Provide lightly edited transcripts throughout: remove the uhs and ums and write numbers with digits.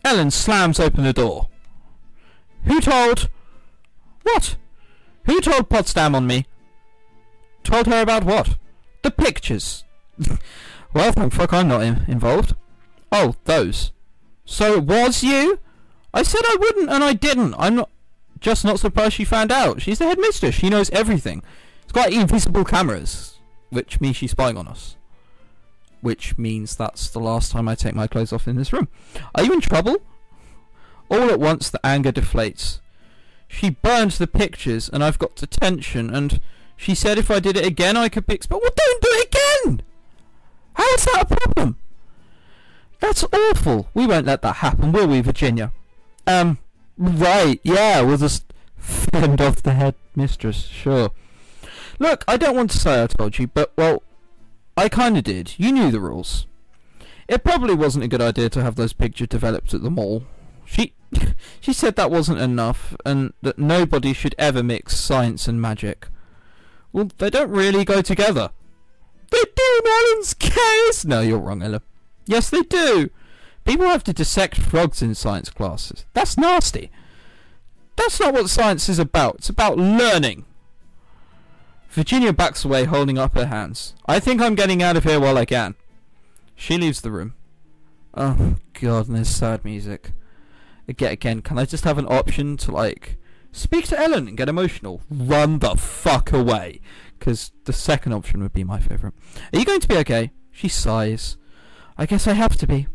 Ellen slams open the door. Who told... What? Who told Potsdam on me? Told her about what? The pictures. Well, thank fuck I'm not involved. Oh, those. So it was you? I said I wouldn't and I didn't. I'm not surprised she found out. She's the headmistress. She knows everything. It's got invisible cameras, which means she's spying on us. Which means that's the last time I take my clothes off in this room. Are you in trouble? All at once the anger deflates. She burned the pictures and I've got detention, and she said if I did it again I could pick... But well, don't do it again! How is that a problem? That's awful. We won't let that happen, will we, Virginia? Right, yeah, we'll just fend off the headmistress, sure. Look, I don't want to say I told you, but, well, I kinda did. You knew the rules. It probably wasn't a good idea to have those pictures developed at the mall. She said that wasn't enough, and that nobody should ever mix science and magic. Well, they don't really go together. They do in Ellen's case! No, you're wrong, Ella. Yes, they do. People have to dissect frogs in science classes. That's nasty. That's not what science is about. It's about learning. Virginia backs away, holding up her hands. I think I'm getting out of here while I can. She leaves the room. Oh, God, and there's sad music. Again, can I just have an option to, like, speak to Ellen and get emotional? Run the fuck away. Because the second option would be my favourite. Are you going to be okay? She sighs. I guess I have to be.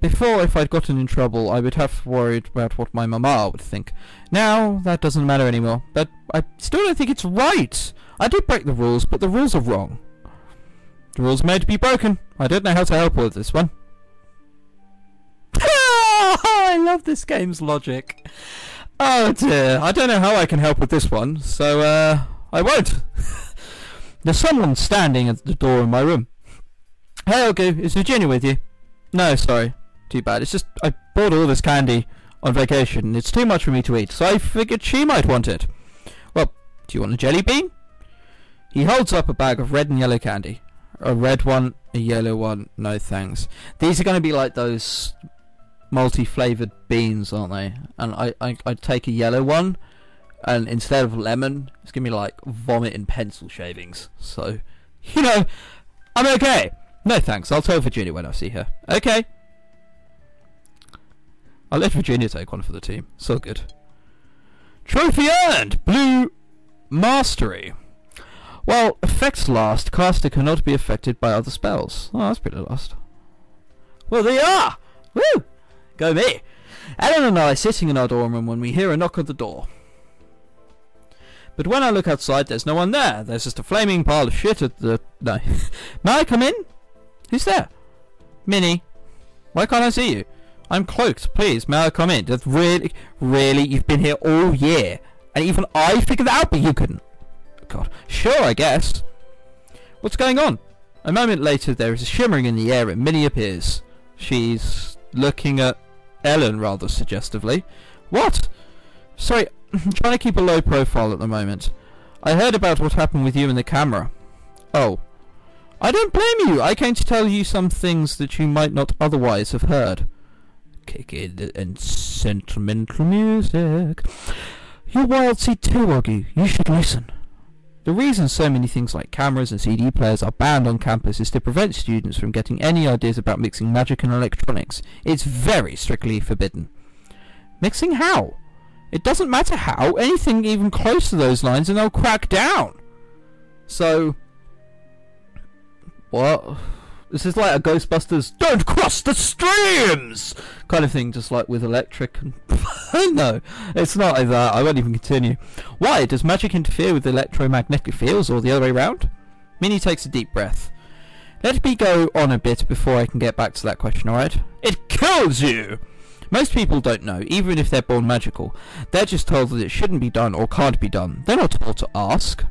Before, if I'd gotten in trouble, I would have worried about what my mama would think. Now, that doesn't matter anymore. But I still don't think it's right. I did break the rules, but the rules are wrong. The rules are made to be broken. I don't know how to help with this one. I love this game's logic. Oh dear, I don't know how I can help with this one, so I won't. There's someone standing at the door in my room. Hey Olgu, is Virginia with you? No, sorry. Too bad. It's just I bought all this candy on vacation. It's too much for me to eat, so I figured she might want it. Well, do you want a jelly bean? He holds up a bag of red and yellow candy. A red one, a yellow one, no thanks. These are going to be like those multi-flavoured beans, aren't they? And I'd take a yellow one, and instead of lemon, it's going to be like vomit and pencil shavings. So, you know, I'm okay. No thanks, I'll tell Virginia when I see her. Okay. I'll let Virginia take one for the team. So good. Trophy earned! Blue Mastery. Well, effects last. Caster cannot be affected by other spells. Oh, that's pretty last. Well, they are! Woo! Go me! Ellen and I are sitting in our dorm room when we hear a knock at the door. But when I look outside, there's no one there. There's just a flaming pile of shit at the... No. May I come in? Who's there? Minnie. Why can't I see you? I'm cloaked, please. May I come in? That's really, you've been here all year. And even I figured that out, but you couldn't. God. Sure, I guess. What's going on? A moment later, there is a shimmering in the air and Minnie appears. She's looking at Ellen rather suggestively. What? Sorry, I'm trying to keep a low profile at the moment. I heard about what happened with you and the camera. Oh. I don't blame you. I came to tell you some things that you might not otherwise have heard. Kick it and sentimental music. You're wild seed too, Oggy. You should listen. The reason so many things like cameras and CD players are banned on campus is to prevent students from getting any ideas about mixing magic and electronics. It's very strictly forbidden. Mixing how? It doesn't matter how. Anything even close to those lines and they'll crack down. So... what? This is like a Ghostbusters "Don't cross the streams" kind of thing, just like with electric and... No, it's not like that. I won't even continue. Why? Does magic interfere with electromagnetic fields or the other way round? Minnie takes a deep breath. Let me go on a bit before I can get back to that question, alright? It kills you! Most people don't know, even if they're born magical. They're just told that it shouldn't be done or can't be done. They're not told to ask.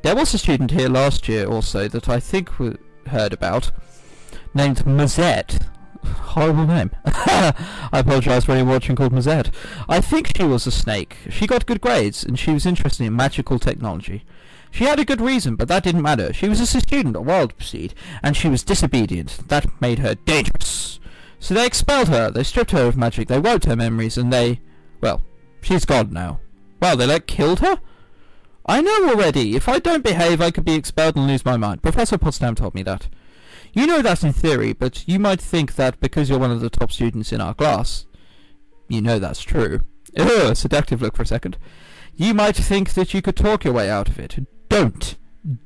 There was a student here last year also that I think we heard about, named Mazette. Horrible name. I apologise for anyone watching called Mazette. I think she was a snake. She got good grades and she was interested in magical technology. She had a good reason, but that didn't matter. She was a student, a wild seed, and she was disobedient. That made her dangerous. So they expelled her, they stripped her of magic, they wiped her memories, and they... well, she's gone now. Well, they killed her? I know already. If I don't behave, I could be expelled and lose my mind. Professor Potsdam told me that. You know that in theory, but you might think that because you're one of the top students in our class... you know that's true. Ugh, seductive look for a second. You might think that you could talk your way out of it. Don't.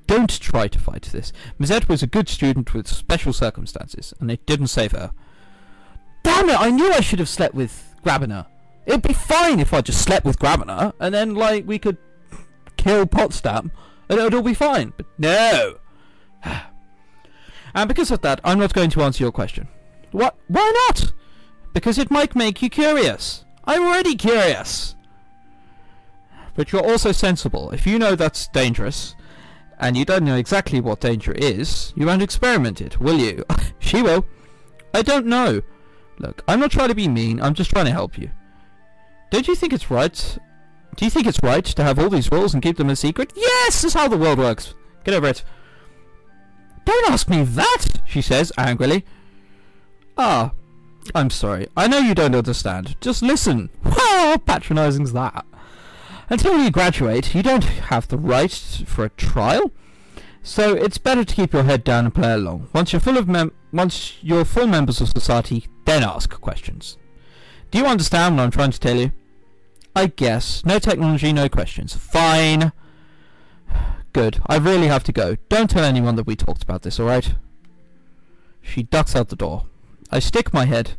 Don't try to fight this. Mizette was a good student with special circumstances, and it didn't save her. Damn it, I knew I should have slept with Grabiner. It'd be fine if I just slept with Grabiner, and then, we could kill Potsdam, and it would all be fine. But no! And because of that, I'm not going to answer your question. What? Why not? Because it might make you curious. I'm already curious! But you're also sensible. If you know that's dangerous, and you don't know exactly what danger is, you won't experiment it, will you? She will. I don't know. Look, I'm not trying to be mean, I'm just trying to help you. Don't you think it's right? Do you think it's right to have all these rules and keep them a secret? Yes, that's how the world works. Get over it. Don't ask me that, she says angrily. Ah, I'm sorry. I know you don't understand. Just listen. How patronizing's that? Until you graduate, you don't have the right for a trial. So it's better to keep your head down and play along. Once you're full members of society, then ask questions. Do you understand what I'm trying to tell you? I guess. No technology, no questions. Fine. Good. I really have to go. Don't tell anyone that we talked about this, alright? She ducks out the door. I stick my head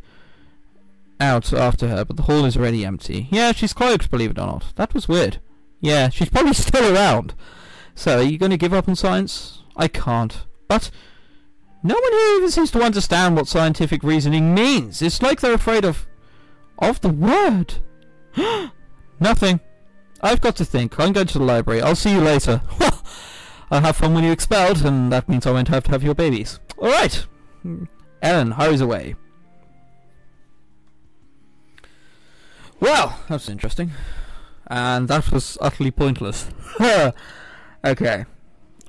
out after her, but the hall is already empty. Yeah, she's cloaked, believe it or not. That was weird. Yeah, she's probably still around. So, are you going to give up on science? I can't. But no one here even seems to understand what scientific reasoning means. It's like they're afraid of the word. Nothing. I've got to think. I'm going to the library. I'll see you later. I'll have fun when you're expelled, and that means I won't have to have your babies. Alright. Ellen hurries away. Well, that's interesting. And that was utterly pointless. Okay.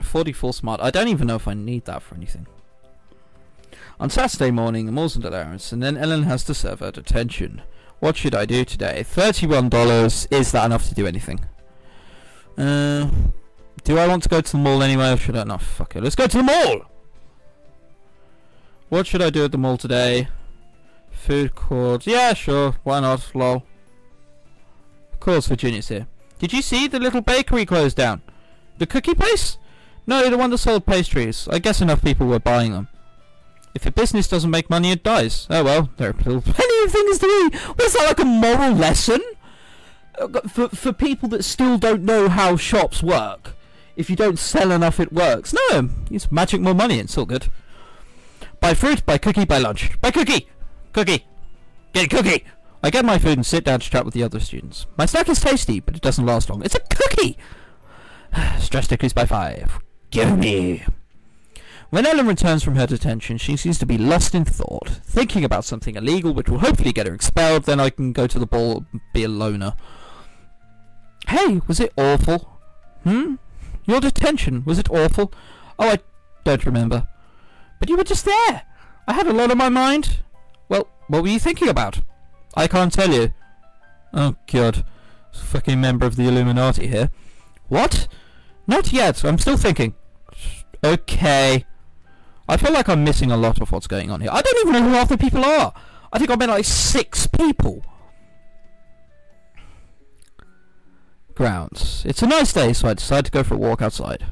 44 smart. I don't even know if I need that for anything. On Saturday morning, Amour's and allowance, and then Ellen has to serve her detention. What should I do today? $31. Is that enough to do anything? Do I want to go to the mall anyway, or should I not? Fuck it. Let's go to the mall! What should I do at the mall today? Food court. Yeah, sure. Why not? Lol. Of course, Virginia's here. Did you see the little bakery closed down? The cookie place? No, the one that sold pastries. I guess enough people were buying them. If a business doesn't make money, it dies. Oh well, there are plenty of things to do. Was that like a moral lesson? For people that still don't know how shops work. If you don't sell enough, it works. No, it's magic more money. It's all good. Buy fruit, buy cookie, buy lunch. Buy cookie! Cookie! Get a cookie! I get my food and sit down to chat with the other students. My snack is tasty, but it doesn't last long. It's a cookie! Stress decreased by 5. Give me! When Ellen returns from her detention, she seems to be lost in thought, thinking about something illegal which will hopefully get her expelled, then I can go to the ball and be a loner. Hey, was it awful? Your detention, was it awful? Oh, I don't remember. But you were just there. I had a lot on my mind. Well, what were you thinking about? I can't tell you. Oh, God. Fucking member of the Illuminati here. What? Not yet. I'm still thinking. Okay. I feel like I'm missing a lot of what's going on here. I don't even know who half the people are. I think I met like 6 people. Grounds. It's a nice day, so I decided to go for a walk outside.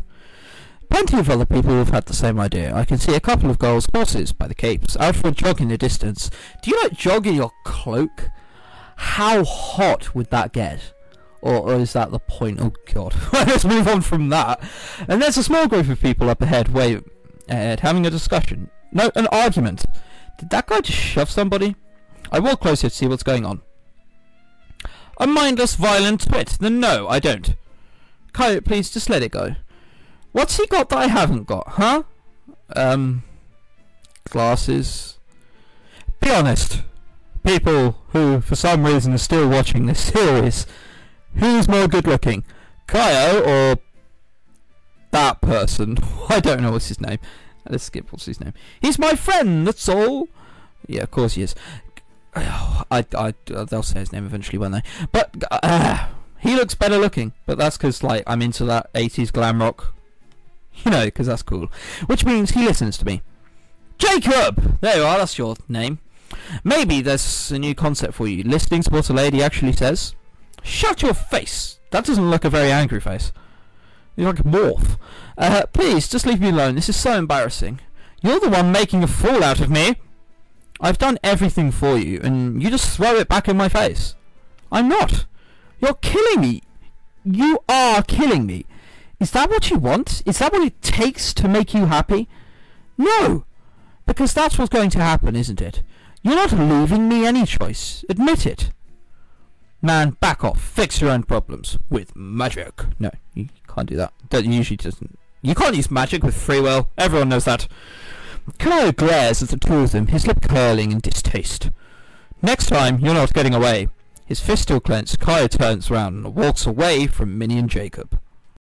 Plenty of other people have had the same idea. I can see a couple of girls' horses by the capes, out for a jog in the distance. Do you jog in your cloak? How hot would that get? Or is that the point? Oh god. Let's move on from that. And there's a small group of people up ahead, having a discussion. No, an argument. Did that guy just shove somebody? I walk closer to see what's going on. A mindless, violent twit. Then no, I don't. Coyote, please, just let it go. What's he got that I haven't got, huh? Glasses. Be honest. People who, for some reason, are still watching this series. Who's more good looking? Kyo or that person? I don't know what's his name. Let's skip what's his name. He's my friend, that's all. Yeah, of course he is. They'll say his name eventually, won't they? But he looks better looking. But that's because, like, I'm into that 80s glam rock. You know, because that's cool. Which means he listens to me. Jacob! There you are, that's your name. Maybe there's a new concept for you. Listening to what a lady actually says. Shut your face! That doesn't look a very angry face. You're like a morph. Please, just leave me alone. This is so embarrassing. You're the one making a fool out of me. I've done everything for you, and you just throw it back in my face. I'm not. You're killing me. You are killing me. Is that what you want? Is that what it takes to make you happy? No. Because that's what's going to happen, isn't it? You're not leaving me any choice. Admit it. Man, back off. Fix your own problems. With magic. No, you can't do that. That usually doesn't. You can't use magic with free will. Everyone knows that. Kyle glares at the two of them, his lip curling in distaste. Next time, you're not getting away. His fist still clenched, Kyle turns round and walks away from Minnie and Jacob.